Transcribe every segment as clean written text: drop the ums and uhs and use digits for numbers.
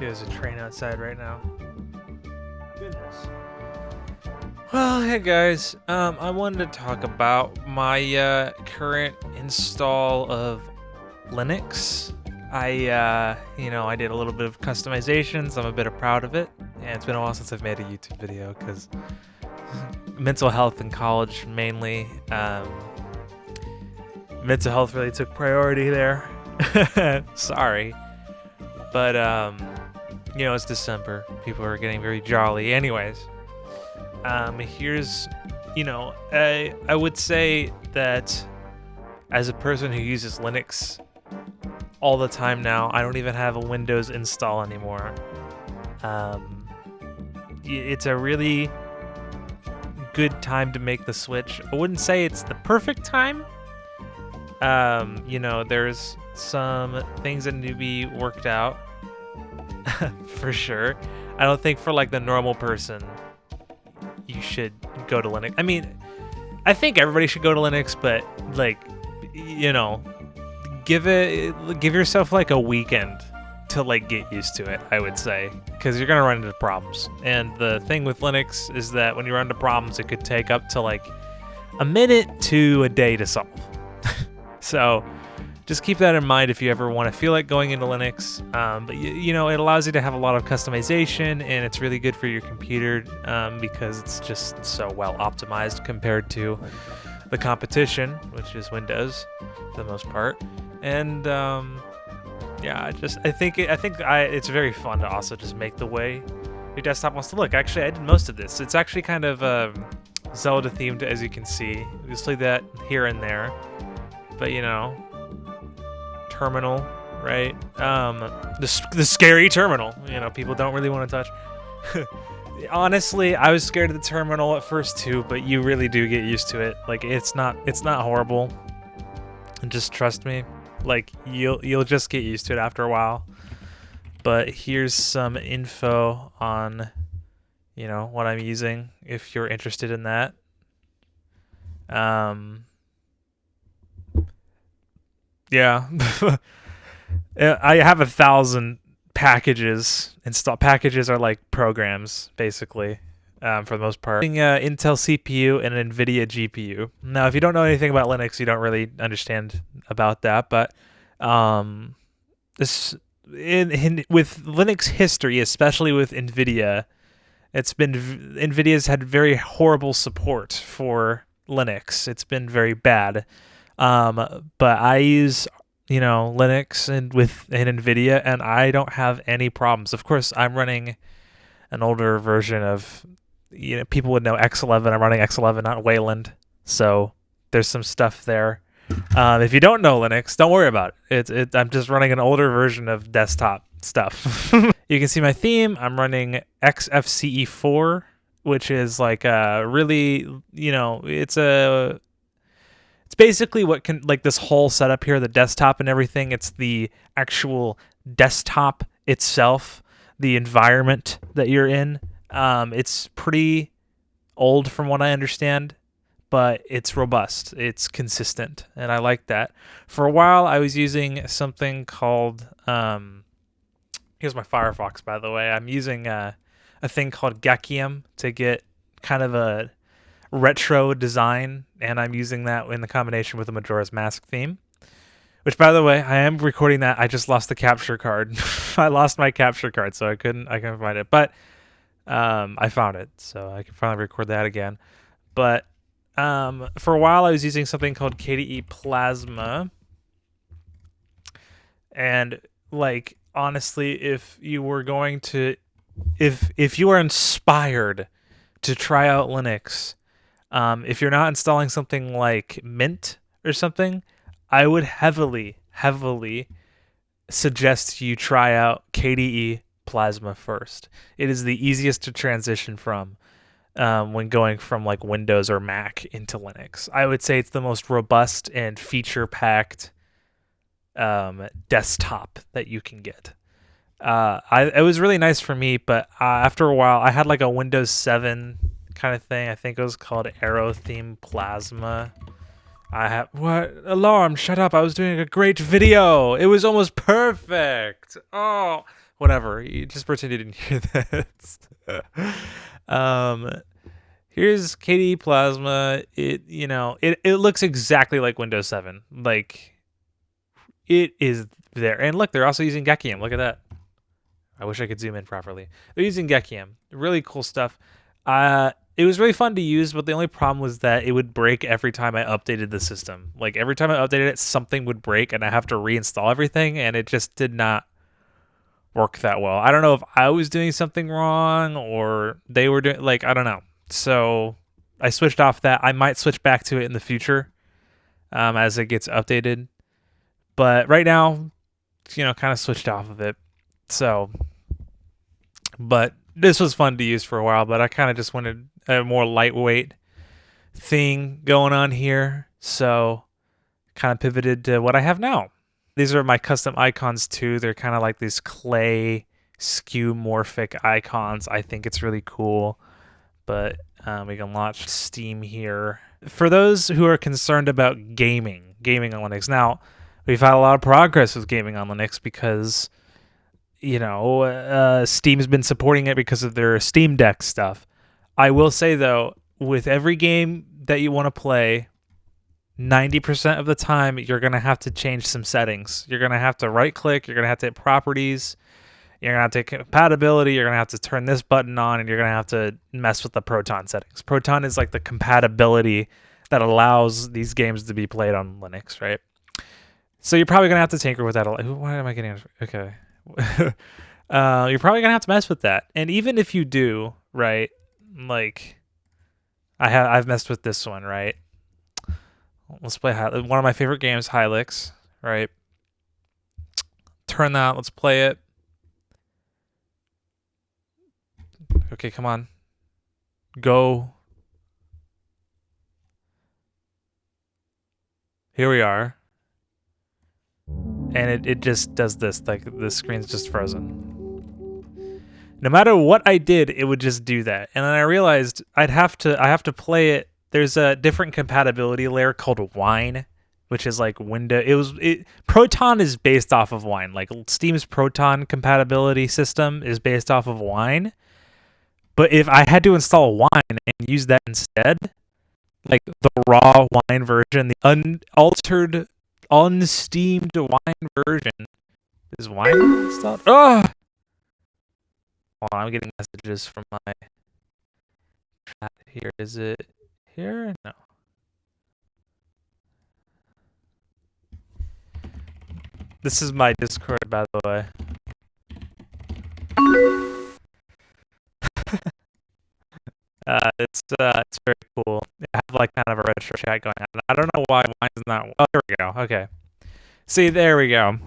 There's a train outside right now. Goodness. Well, hey guys. I wanted to talk about my current install of Linux. I did a little bit of customizations. I'm a bit proud of it, and it's been a while since I've made a YouTube video because mental health in college mainly. Mental health really took priority there. Sorry, but it's December. People are getting very jolly. Anyways, here's, I would say that as a person who uses Linux all the time now, I don't even have a Windows install anymore. It's a really good time to make the switch. I wouldn't say it's the perfect time. There's some things that need to be worked out for sure. I don't think for like the normal person you should go to Linux. I mean, I think everybody should go to Linux, but give yourself like a weekend to like get used to it, I would say, because you're gonna run into problems. And the thing with Linux is that when you run into problems, it could take up to like a minute to a day to solve. So just keep that in mind if you ever want to feel like going into Linux. But it allows you to have a lot of customization, and it's really good for your computer because it's just so well optimized compared to the competition, which is Windows for the most part. And I think it's very fun to also just make the way your desktop wants to look. Actually, I did most of this. It's actually kind of Zelda themed, as you can see. We just play that here and there. But terminal, right? The scary terminal. People don't really want to touch. Honestly, I was scared of the terminal at first too, but you really do get used to it. Like it's not horrible. And just trust me. Like you'll just get used to it after a while. But here's some info on what I'm using if you're interested in that. Yeah, I have 1,000 packages installed. Packages are like programs, basically, for the most part. Intel CPU and an NVIDIA GPU. Now, if you don't know anything about Linux, you don't really understand about that. But with Linux history, especially with NVIDIA, NVIDIA's had very horrible support for Linux. It's been very bad. But I use, Linux and NVIDIA, and I don't have any problems. Of course, I'm running an older version of, people would know X11. I'm running X11, not Wayland. So there's some stuff there. If you don't know Linux, don't worry about it. I'm just running an older version of desktop stuff. You can see my theme. I'm running XFCE4, which is like a really, it's basically what can, like this whole setup here, the desktop and everything. It's the actual desktop itself, the environment that you're in. It's pretty old from what I understand, but it's robust. It's consistent, and I like that. For a while, I was using something called, here's my Firefox, by the way. I'm using a thing called Gekium to get kind of a retro design, and I'm using that in the combination with the Majora's Mask theme, which, by the way, I am recording that. I just lost the capture card. I lost my capture card, so I couldn't find it, but I found it, so I can finally record that again. But for a while I was using something called KDE Plasma, and like honestly, if you are inspired to try out Linux, if you're not installing something like Mint or something, I would heavily suggest you try out KDE Plasma first. It is the easiest to transition from when going from like Windows or Mac into Linux. I would say it's the most robust and feature-packed desktop that you can get. It was really nice for me, but after a while, I had like a Windows 7 kind of thing. I think it was called Aero Theme Plasma. What? Alarm, shut up. I was doing a great video. It was almost perfect. Oh, Whatever. You just pretend you didn't hear that. um, here's KDE Plasma. It looks exactly like Windows 7. Like it is there. And look, they're also using Gekium. Look at that. I wish I could zoom in properly. They're using Gekium. Really cool stuff. It was really fun to use, but the only problem was that it would break every time I updated the system. Like every time I updated it, something would break and I have to reinstall everything, and it just did not work that well. I don't know if I was doing something wrong or they were doing, like, I don't know. So I switched off that. I might switch back to it in the future as it gets updated. But right now, kind of switched off of it. So, but this was fun to use for a while, but I kind of just wanted a more lightweight thing going on here. So kind of pivoted to what I have now. These are my custom icons too. They're kind of like these clay skeuomorphic icons. I think it's really cool. But we can launch Steam here. For those who are concerned about gaming on Linux, now we've had a lot of progress with gaming on Linux because Steam's been supporting it because of their Steam Deck stuff. I will say though, with every game that you want to play, 90% of the time you're going to have to change some settings. You're going to have to right click, you're going to have to hit properties, you're going to have to hit compatibility, you're going to have to turn this button on, and you're going to have to mess with the Proton settings. Proton is like the compatibility that allows these games to be played on Linux, right? So you're probably going to have to tinker with that a lot. Why am I getting... Okay. You're probably going to have to mess with that. And even if you do, right, like I've messed with this one, right? Let's play one of my favorite games, Hylix, right? Turn that. Let's play it. Okay, come on. Go. Here we are. And it just does this. Like the screen's just frozen. No matter what I did, it would just do that. And then I realized I have to play it. There's a different compatibility layer called Wine, which is like Proton is based off of Wine. Like Steam's Proton compatibility system is based off of Wine. But if I had to install Wine and use that instead, like the raw Wine version, the unaltered, unsteamed Wine version, is Wine installed? Oh! Hold on, I'm getting messages from my chat here. Is it here? No. This is my Discord, by the way. It's very cool. I have like kind of a retro chat going on. I don't know why mine's not. Oh, there we go. Okay. See, there we go.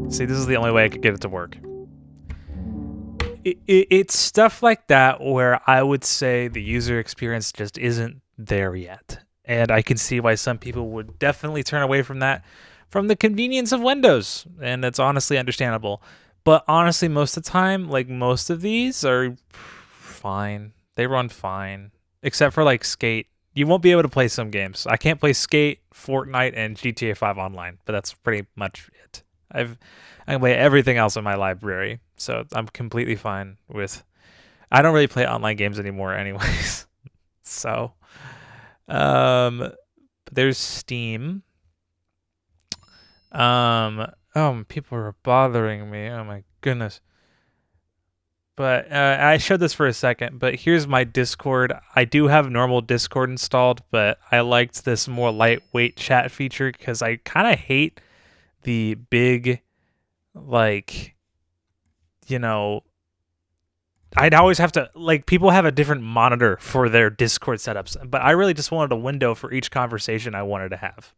See, this is the only way I could get it to work. It's stuff like that where I would say the user experience just isn't there yet. And I can see why some people would definitely turn away from that, from the convenience of Windows. And it's honestly understandable. But honestly, most of the time, like most of these are fine. They run fine. Except for like Skate. You won't be able to play some games. I can't play Skate, Fortnite, and GTA 5 online. But that's pretty much it. I can play everything else in my library. So I'm completely fine with... I don't really play online games anymore anyways. So... there's Steam. People are bothering me. Oh my goodness. But I showed this for a second, but here's my Discord. I do have normal Discord installed, but I liked this more lightweight chat feature because I kind of hate the big, like, I'd always have to, like, people have a different monitor for their Discord setups, but I really just wanted a window for each conversation I wanted to have.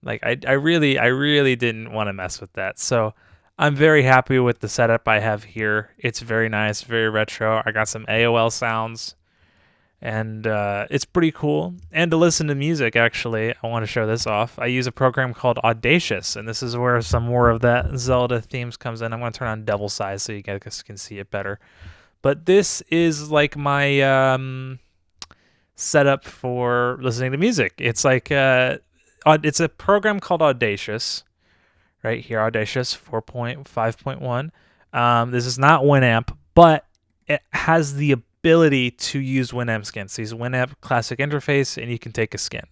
Like, I really didn't want to mess with that. So I'm very happy with the setup I have here. It's very nice, very retro. I got some AOL sounds, and it's pretty cool. And to listen to music, actually, I want to show this off. I use a program called Audacious, and this is where some more of that Zelda themes comes in. I'm going to turn on double size so you guys can see it better. But this is like my setup for listening to music. It's like it's a program called Audacious, right here, Audacious 4.5.1. This is not Winamp, but it has the ability to use Winamp skins. So use Winamp classic interface, and you can take a skin.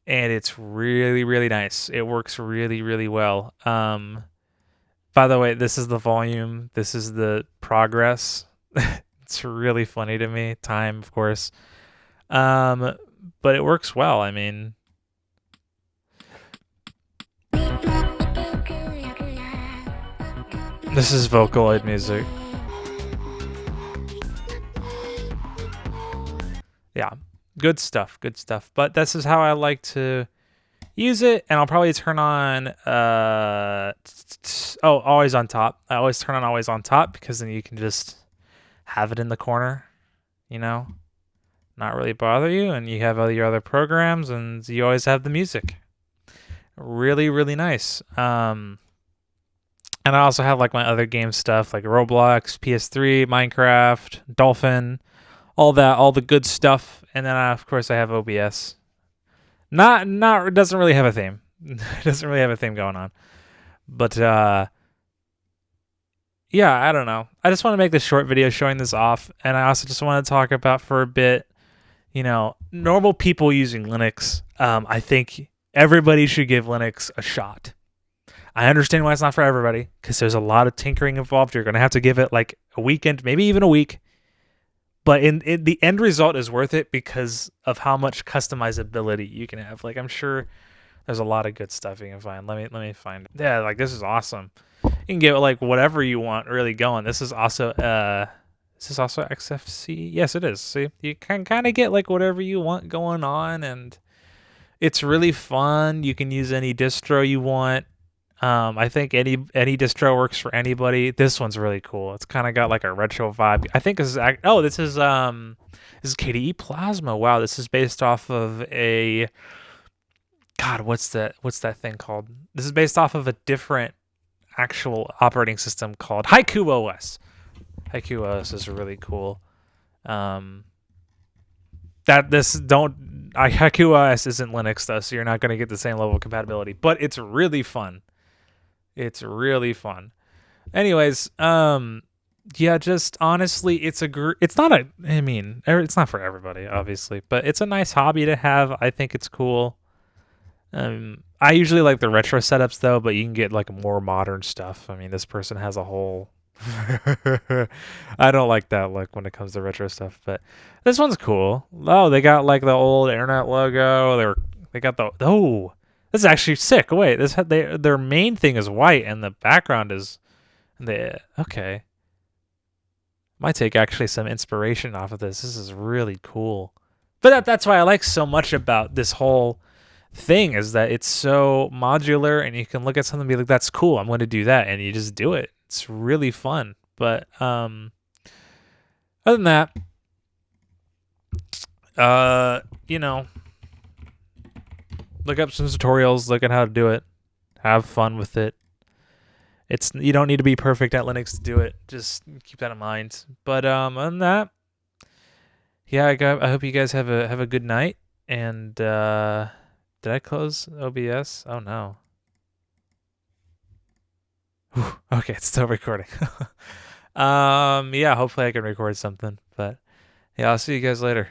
And it's really, really nice. It works really, really well. By the way, this is the volume. This is the progress. It's really funny to me. Time, of course. But it works well. I mean, this is Vocaloid music. Yeah, good stuff. Good stuff. But this is how I like to use it, and I'll probably turn on always on top. I always turn on always on top because then you can just have it in the corner, you know, not really bother you, and you have all your other programs, and you always have the music. Really, really nice. And I also have like my other game stuff like Roblox, PS3, Minecraft, Dolphin, all that, all the good stuff. And then of course I have OBS. Not it doesn't really have a theme. It doesn't really have a theme going on. But yeah, I don't know. I just want to make this short video showing this off, and I also just want to talk about for a bit, you know, normal people using Linux. I think everybody should give Linux a shot. I understand why it's not for everybody, because there's a lot of tinkering involved. You're going to have to give it like a weekend, maybe even a week. But in the end result is worth it because of how much customizability you can have. Like, I'm sure there's a lot of good stuff you can find. Let me find it. Yeah, like this is awesome. You can get like whatever you want really going. This is also XFC? Yes, it is. See, you can kind of get like whatever you want going on, and it's really fun. You can use any distro you want. I think any distro works for anybody. This one's really cool. It's kind of got like a retro vibe. I think this is this is KDE Plasma. Wow, this is based off of a what's that thing called? This is based off of a different actual operating system called Haiku OS. Haiku OS is really cool. Haiku OS isn't Linux though, so you're not going to get the same level of compatibility, but it's really fun. It's really fun. Anyways, yeah, just honestly, it's not for everybody, obviously, but it's a nice hobby to have. I think it's cool. I usually like the retro setups though, but you can get like more modern stuff. I mean, this person has a whole I don't like that look when it comes to retro stuff, but this one's cool. Oh, they got like the old internet logo. They got this is actually sick. Wait, their main thing is white and the background is okay. Might take actually some inspiration off of this. This is really cool. But that's why I like so much about this whole thing is that it's so modular, and you can look at something and be like, that's cool, I'm going to do that, and you just do it. It's really fun. But other than that, you know, look up some tutorials, look at how to do it, have fun with it. You don't need to be perfect at Linux to do it. Just keep that in mind. But other than that, yeah, I hope you guys have a good night. And did I close OBS? Oh no. Whew, okay, it's still recording. Yeah, hopefully I can record something. But yeah, I'll see you guys later.